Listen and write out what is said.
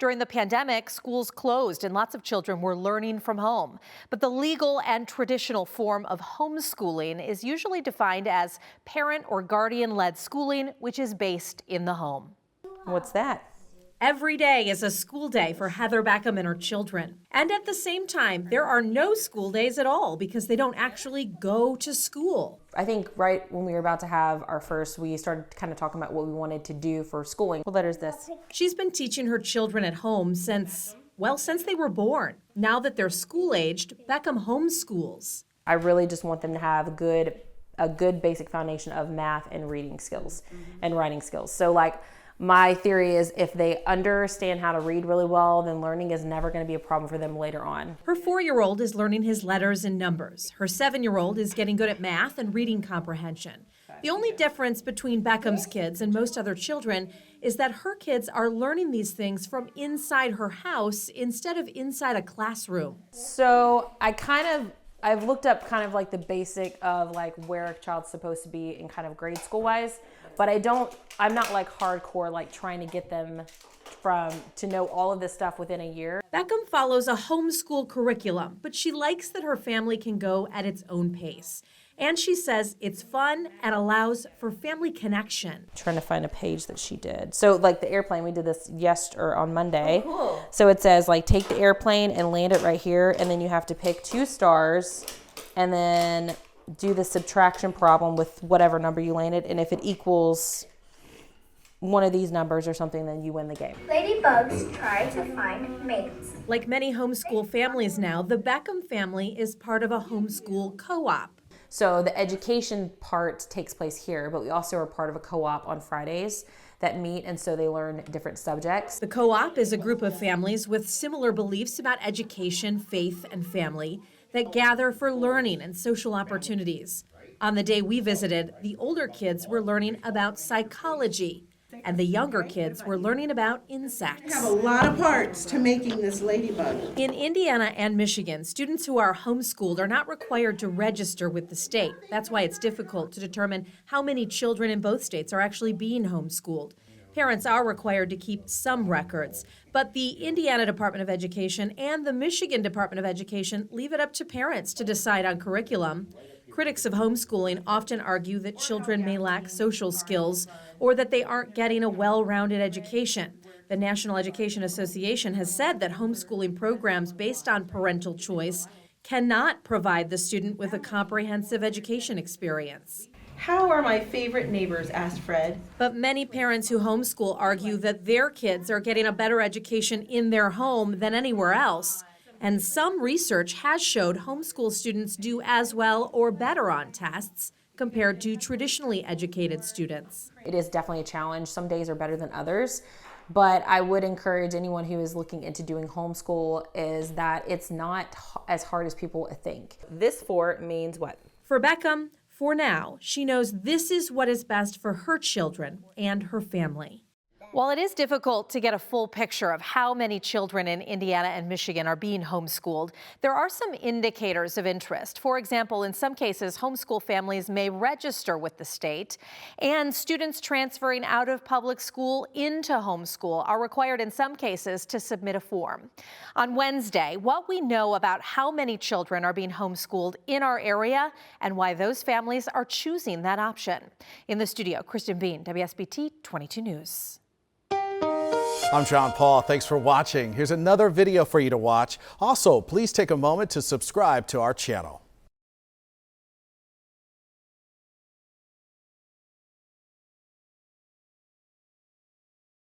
During the pandemic, schools closed and lots of children were learning from home. But the legal and traditional form of homeschooling is usually defined as parent or guardian-led schooling, which is based in the home. What's that? Every day is a school day for Heather Beckham and her children. And at the same time, there are no school days at all because they don't actually go to school. I think right when we were about to have our first, we started kind of talking about what we wanted to do for schooling. What letter is this? She's been teaching her children at home since they were born. Now that they're school-aged, Beckham homeschools. I really just want them to have a good basic foundation of math and reading skills and writing skills. So my theory is if they understand how to read really well, then learning is never going to be a problem for them later on. Her 4-year-old is learning his letters and numbers. Her 7-year-old is getting good at math and reading comprehension. The only difference between Beckham's kids and most other children is that her kids are learning these things from inside her house instead of inside a classroom. So I've looked up kind of the basic of where a child's supposed to be in kind of grade school wise, but I'm not hardcore trying to get them to know all of this stuff within a year. Beckham follows a homeschool curriculum, but she likes that her family can go at its own pace. And she says it's fun and allows for family connection. Trying to find a page that she did. So the airplane, we did this on Monday. Oh, cool. So it says take the airplane and land it right here, and then you have to pick 2 stars and then do the subtraction problem with whatever number you landed, and if it equals one of these numbers or something, then you win the game. Ladybugs try to find mates. Like many homeschool families now, the Beckham family is part of a homeschool co-op. So the education part takes place here, but we also are part of a co-op on Fridays that meet, and so they learn different subjects. The co-op is a group of families with similar beliefs about education, faith, and family that gather for learning and social opportunities. On the day we visited, the older kids were learning about psychology, and the younger kids were learning about insects. We have a lot of parts to making this ladybug. In Indiana and Michigan, students who are homeschooled are not required to register with the state. That's why it's difficult to determine how many children in both states are actually being homeschooled. Parents are required to keep some records, but the Indiana Department of Education and the Michigan Department of Education leave it up to parents to decide on curriculum. Critics of homeschooling often argue that children may lack social skills or that they aren't getting a well-rounded education. The National Education Association has said that homeschooling programs based on parental choice cannot provide the student with a comprehensive education experience. How are my favorite neighbors? Asked Fred. But many parents who homeschool argue that their kids are getting a better education in their home than anywhere else. And some research has showed homeschool students do as well or better on tests compared to traditionally educated students. It is definitely a challenge. Some days are better than others, but I would encourage anyone who is looking into doing homeschool is that it's not as hard as people think. This 4 means what? For Beckham, for now, she knows this is what is best for her children and her family. While it is difficult to get a full picture of how many children in Indiana and Michigan are being homeschooled, there are some indicators of interest. For example, in some cases, homeschool families may register with the state, and students transferring out of public school into homeschool are required in some cases to submit a form. On Wednesday, what we know about how many children are being homeschooled in our area and why those families are choosing that option. In the studio, Kristen Bean, WSBT 22 News. I'm John Paul. Thanks for watching. Here's another video for you to watch. Also, please take a moment to subscribe to our channel.